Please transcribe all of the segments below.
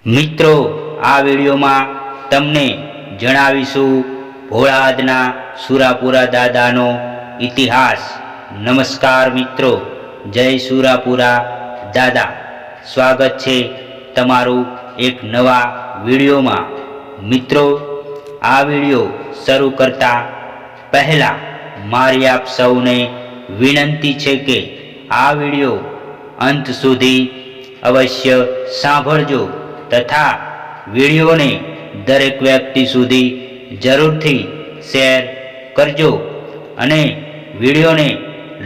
મિત્રો, આ વિડીયોમાં તમને જણાવીશું ભોળાદના સુરાપુરા દાદાનો ઇતિહાસ। નમસ્કાર મિત્રો, જય સુરાપુરા દાદા। સ્વાગત છે તમારું એક નવા વિડીયોમાં। મિત્રો, આ વિડીયો શરૂ કરતા પહેલા મારી આપ સૌને વિનંતી છે કે આ વિડીયો અંત સુધી અવશ્ય સાંભળજો તથા વિડીયોને દરેક વ્યક્તિ સુધી જરૂરથી શેર કરજો અને વિડીયોને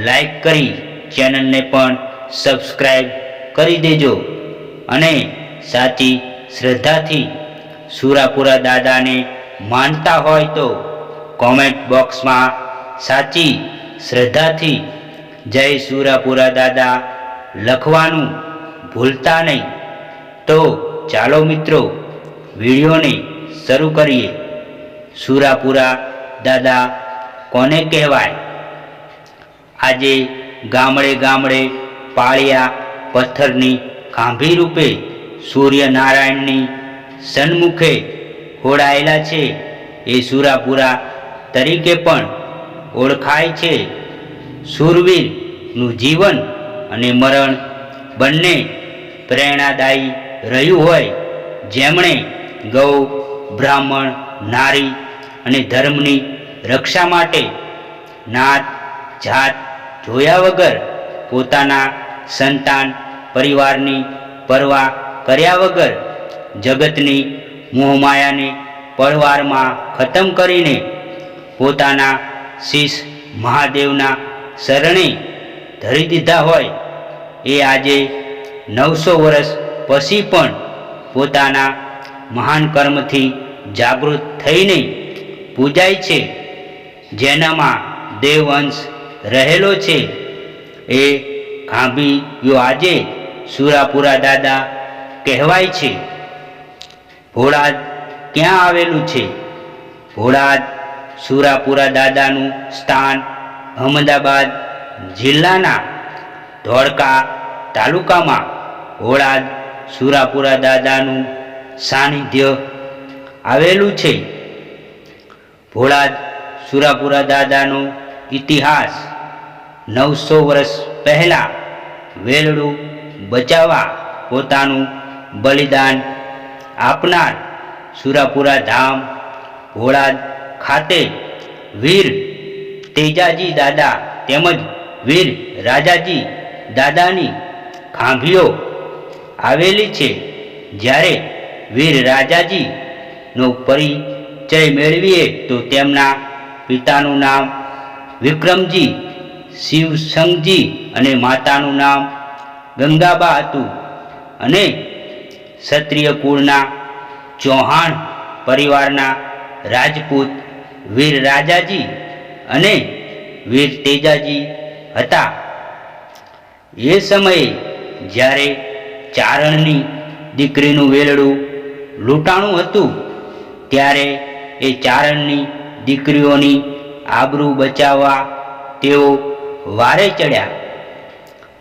લાઈક કરી ચેનલને પણ સબસ્ક્રાઈબ કરી દેજો અને સાચી શ્રદ્ધાથી સુરાપુરા દાદાને માનતા હોય તો કોમેન્ટ બોક્સમાં સાચી શ્રદ્ધાથી જય સુરાપુરા દાદા લખવાનું ભૂલતા નહીં। તો ચાલો મિત્રો, વિડીયોને શરૂ કરીએ। સુરાપુરા દાદા કોને કહેવાય? આજે ગામડે ગામડે પાળિયા પથ્થરની ખાંભી રૂપે સૂર્યનારાયણની સન્મુખે હોડાયેલા છે એ સુરાપુરા તરીકે પણ ઓળખાય છે। શૂરવીરનું જીવન અને મરણ બંને પ્રેરણાદાયી રહ્યું હોય, જેમણે ગૌ, બ્રાહ્મણ, નારી અને ધર્મની રક્ષા માટે નાત જાત જોયા વગર પોતાના સંતાન પરિવારની પરવા કર્યા વગર જગતની મોહમાયાને પળવારમાં ખતમ કરીને પોતાના શીશ મહાદેવના શરણે ધરી દીધા હોય એ આજે 900 વર્ષ પછી પણ પોતાના મહાન કર્મથી જાગૃત થઈને પૂજાય છે। જેનામાં દેવવંશ રહેલો છે એ ખાંભીઓ આજે સુરાપુરા દાદા કહેવાય છે। ભોળાદ ક્યાં આવેલું છે? ભોળાદ સુરાપુરા દાદાનું સ્થાન અહમદાબાદ જિલ્લાના ધોળકા તાલુકામાં ભોળાદ સુરાપુરા દાદાનું સાનિધ્ય આવેલું છે। ભોળાદ સુરાપુરા દાદાનો ઇતિહાસ 900 વર્ષ પહેલાં વેલડું બચાવવા પોતાનું બલિદાન આપનાર સુરાપુરા ધામ ભોળાદ ખાતે વીર તેજાજી દાદા તેમજ વીર રાજાજી દાદાની ખાંભીઓ આવેલી છે। જ્યારે વીર રાજાજીનો પરિચય મેળવીએ તો તેમના પિતાનું નામ વિક્રમજી શિવસંગજી અને માતાનું નામ ગંગાબા હતું અને ક્ષત્રિય કુળના ચૌહાણ પરિવારના રાજપૂત વીર રાજાજી અને વીર તેજાજી હતા। એ સમયે જ્યારે ચારણની દીકરીનું વેલડું લૂંટાણું હતું ત્યારે એ ચારણની દીકરીઓની આબરૂ બચાવવા તેઓ વારે ચડ્યા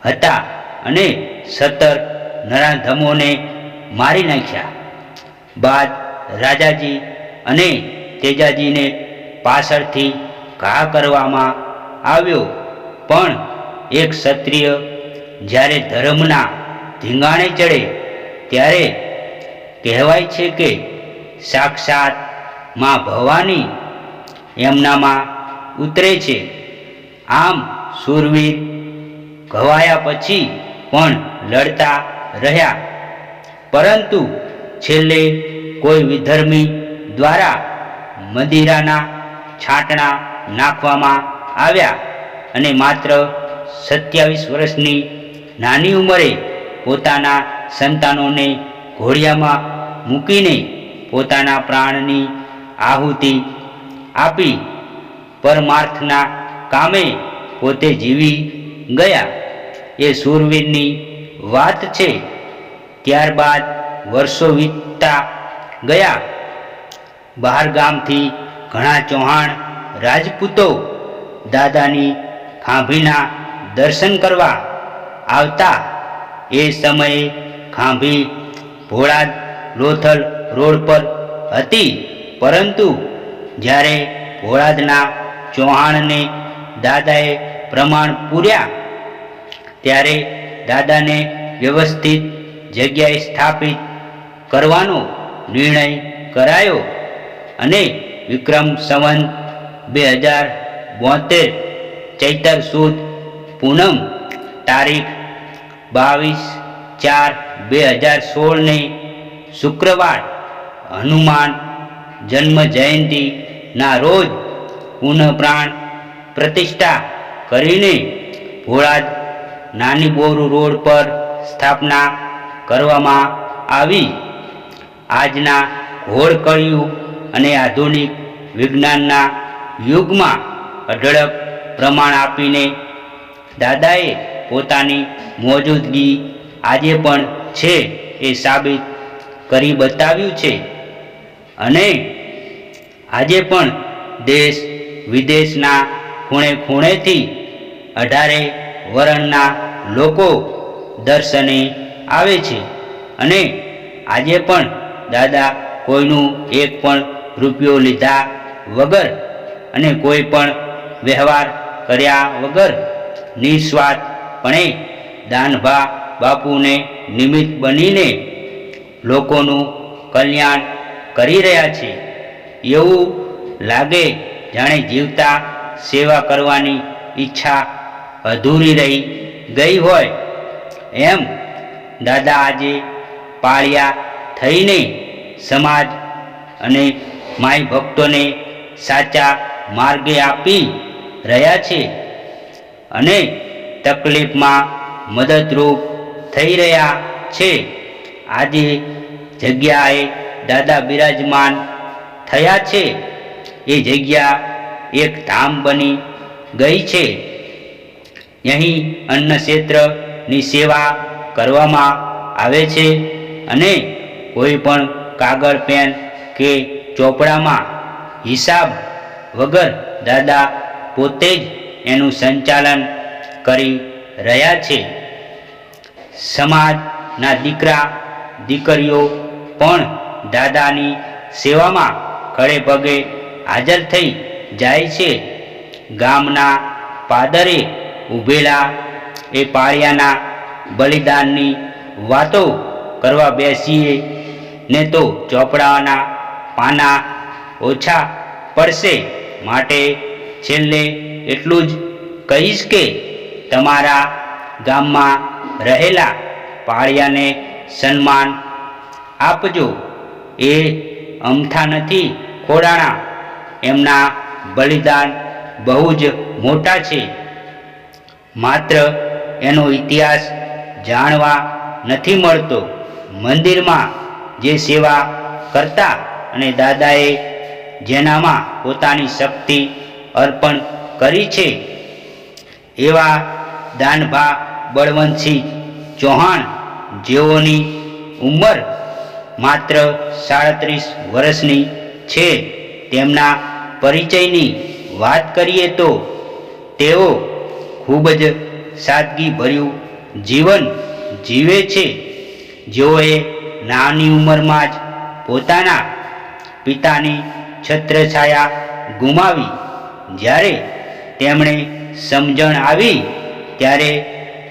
હતા અને 17 નરાધમોને મારી નાખ્યા। બાદ રાજાજી અને તેજાજીને પાછળથી ઘા કરવામાં આવ્યો, પણ એક ક્ષત્રિય જ્યારે ધર્મના ધીંગાણે ચડે ત્યારે કહેવાય છે કે સાક્ષાત માં ભવાની એમનામાં ઉતરે છે। આમ શૂરવીર ઘવાયા પછી પણ લડતા રહ્યા, પરંતુ છેલ્લે કોઈ વિધર્મી દ્વારા મદિરાના છાંટણા નાખવામાં આવ્યા અને માત્ર 27 વર્ષની નાની ઉંમરે પોતાના સંતાનોને ઘોડિયામાં મૂકીને પોતાના પ્રાણની આહુતિ આપી પરમાર્થના કામે પોતે જીવી ગયા એ શૂરવીરની વાત છે। ત્યારબાદ વર્ષો વીતતા ગયા। બહાર ગામથી ઘણા ચૌહાણ રાજપૂતો દાદાની ખાંભીના દર્શન કરવા આવતા। એ સમયે ખાંભી ભોળાદ લોથલ રોડ પર હતી, પરંતુ જ્યારે ભોળાદના ચૌહાણને દાદાએ પ્રમાણ પૂર્યા ત્યારે દાદાને વ્યવસ્થિત જગ્યાએ સ્થાપિત કરવાનો નિર્ણય કરાયો અને વિક્રમ સંવત 2072 ચૈતર સુદ પૂનમ તારીખ 22/4/2016 ને શુક્રવાર હનુમાન જન્મ જયંતિના રોજ પુનઃ પ્રાણ પ્રતિષ્ઠા કરીને ભોળાદ નાની બોરુ રોડ પર સ્થાપના કરવામાં આવી. આજના ઘોર કળિયુગ અને આધુનિક વિજ્ઞાનના યુગમાં અઢળક પ્રમાણ આપીને દાદાએ પોતાની મોજૂદગી આજે પણ છે એ સાબિત કરી બતાવ્યું છે અને આજે પણ દેશ વિદેશના ખૂણે ખૂણેથી 18 વર્ણના લોકો દર્શને આવે છે અને આજે પણ દાદા કોઈનું એક પણ રૂપિયો લીધા વગર અને કોઈ પણ વ્યવહાર કર્યા વગર નિસ્વાર્થપણે દાનભા બાપુને નિમિત્ત બનીને લોકોનું કલ્યાણ કરી રહ્યા છે. એવું લાગે જાણે જીવતા સેવા કરવાની ઈચ્છા અધૂરી રહી ગઈ હોય એમ. દાદા આજે પાળિયા થઈને સમાજ અને માઈ ભક્તોને સાચા માર્ગે આપી રહ્યા છે અને તકલીફમાં મદદરૂપ થઈ રહ્યા છે. આજે જગ્યાએ દાદા બિરાજમાન થયા છે એ જગ્યા એક ધામ બની ગઈ છે. અહીં અન્ન ક્ષેત્રની સેવા કરવામાં આવે છે અને કોઈ પણ કાગળ પેન કે ચોપડામાં હિસાબ વગર દાદા પોતે જ એનું સંચાલન કરી રહ્યા છે. સમાજના દીકરા દીકરીઓ પણ દાદાની સેવામાં ખડે પગે હાજર થઈ જાય છે. ગામના પાદરે ઊભેલા એ પાળિયાના બલિદાનની વાતો કરવા બેસીએ ને તો ચોપડાના પાના ઓછા પડશે, માટે છેલ્લે એટલું જ કહીશ કે તમારા ગામમાં રહેલા પાળિયાને સન્માન આપજો. એ અમથા નથી ખોડાણા, એમના બલિદાન બહુ જ મોટા છે. માત્ર એનો ઇતિહાસ જાણવા નથી મળતો. મંદિરમાં જે સેવા કરતા અને દાદાએ જેનામાં પોતાની શક્તિ અર્પણ કરી છે એવા દાનભા બળવંતસિંહ ચૌહાણ જેઓની ઉંમર માત્ર 37 વર્ષની છે, તેમના પરિચયની વાત કરીએ તો તેઓ ખૂબ જ સાદગીભર્યું જીવન જીવે છે. જેઓએ નાની ઉંમરમાં જ પોતાના પિતાની છત્રછાયા ગુમાવી. જ્યારે તેમણે સમજણ આવી ત્યારે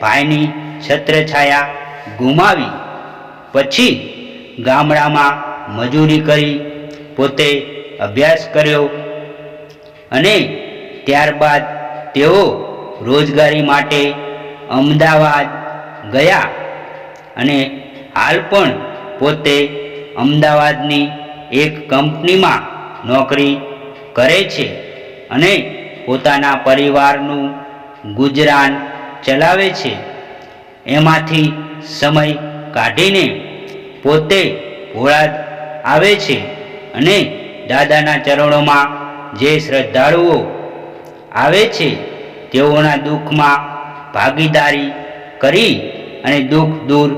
ભાઈની છત્રછાયા ગુમાવી. પછી ગામડામાં મજૂરી કરી પોતે અભ્યાસ કર્યો અને ત્યારબાદ તેઓ રોજગારી માટે અમદાવાદ ગયા અને હાલ પણ પોતે અમદાવાદની એક કંપનીમાં નોકરી કરે છે અને પોતાના પરિવારનું ગુજરાન ચલાવે છે. એમાંથી સમય કાઢીને પોતે ભોળાદ આવે છે અને દાદાના ચરણોમાં જે શ્રદ્ધાળુઓ આવે છે તેઓના દુઃખમાં ભાગીદારી કરી અને દુઃખ દૂર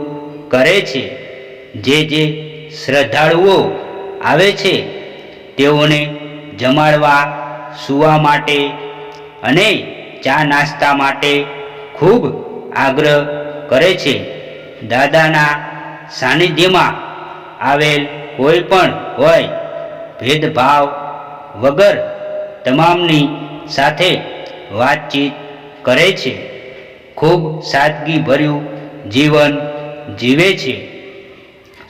કરે છે. જે શ્રદ્ધાળુઓ આવે છે તેઓને જમાડવા, સૂવા માટે અને ચા નાસ્તા માટે ખૂબ આગ્રહ કરે છે. દાદાના સાનિધ્યમાં આવેલ કોઈ પણ હોય ભેદભાવ વગર તમામની સાથે વાતચીત કરે છે. ખૂબ સાદગીભર્યું જીવન જીવે છે.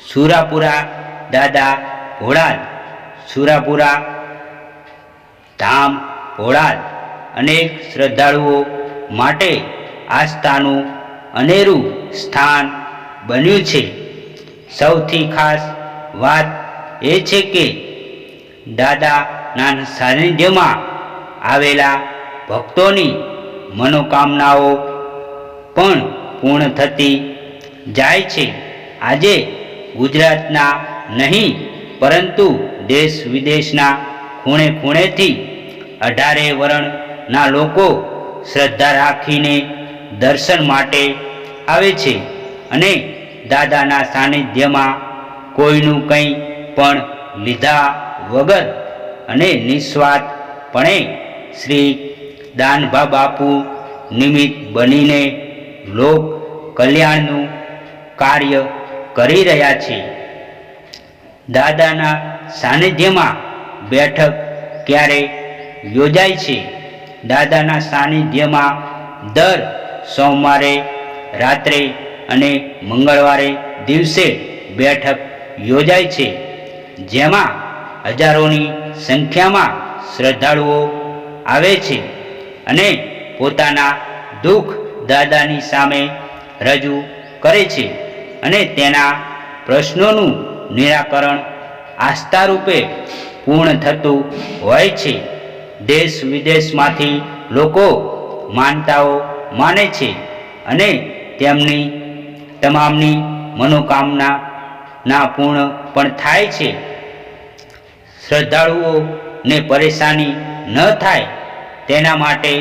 સુરાપુરા દાદા ભોળાદ. સુરાપુરા ધામ ભોળાદ અનેક શ્રદ્ધાળુઓ માટે આસ્થાનું અનેરું સ્થાન બન્યું છે. સૌથી ખાસ વાત એ છે કે દાદાના સાનિધ્યમાં આવેલા ભક્તોની મનોકામનાઓ પણ પૂર્ણ થતી જાય છે. આજે ગુજરાતના નહીં પરંતુ દેશ વિદેશના ખૂણે ખૂણેથી 18 વર્ણના લોકો શ્રદ્ધા રાખીને દર્શન માટે આવે છે અને દાદાના સાનિધ્યમાં કોઈનું કંઈ પણ લીધા વગર અને નિસ્વાર્થપણે શ્રી દાનભા બાપુ નિમિત્ત બનીને લોક કલ્યાણનું કાર્ય કરી રહ્યા છે. દાદાના સાનિધ્યમાં બેઠક ક્યારે યોજાય છે? દાદાના સાનિધ્યમાં દર સોમવારે રાત્રે અને મંગળવારે દિવસે બેઠક યોજાય છે, જેમાં હજારોની સંખ્યામાં શ્રદ્ધાળુઓ આવે છે અને પોતાના દુઃખ દાદાની સામે રજૂ કરે છે અને તેના પ્રશ્નોનું નિરાકરણ આસ્થારૂપે પૂર્ણ થતું હોય છે. દેશ વિદેશમાંથી લોકો માનતાઓ માને છે અને તેમની તમામની મનોકામના પૂર્ણ પણ થાય છે. શ્રદ્ધાળુઓને પરેશાની ન થાય તેના માટે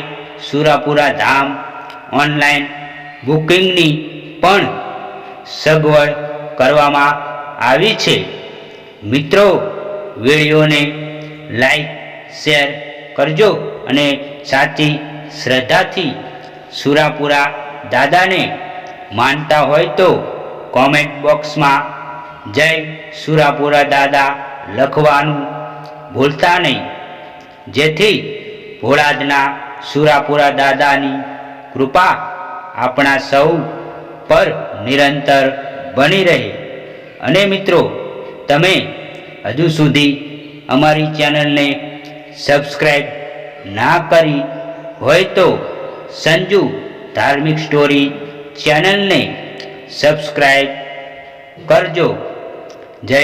સુરાપુરા ધામ ઓનલાઈન બુકિંગની પણ સગવડ કરવામાં આવી છે. મિત્રો, વિડીયોને લાઈક શેર કરજો અને સાચી શ્રદ્ધાથી સુરાપુરા દાદાને માનતા હોય તો કોમેન્ટ બોક્સમાં જય સુરાપુરા દાદા લખવાનું ભૂલતા નહીં, જેથી ભોળાદના સુરાપુરા દાદાની કૃપા આપણા સૌ પર નિરંતર બની રહે. અને મિત્રો, તમે હજુ સુધી અમારી ચેનલને સબસ્ક્રાઈબ ના કરી હોય તો સંજુ ધાર્મિક સ્ટોરી ચેનલને સબસ્ક્રાઈબ કરજો. જય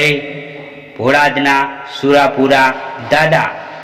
ભોળાદના સુરાપુરા દાદા.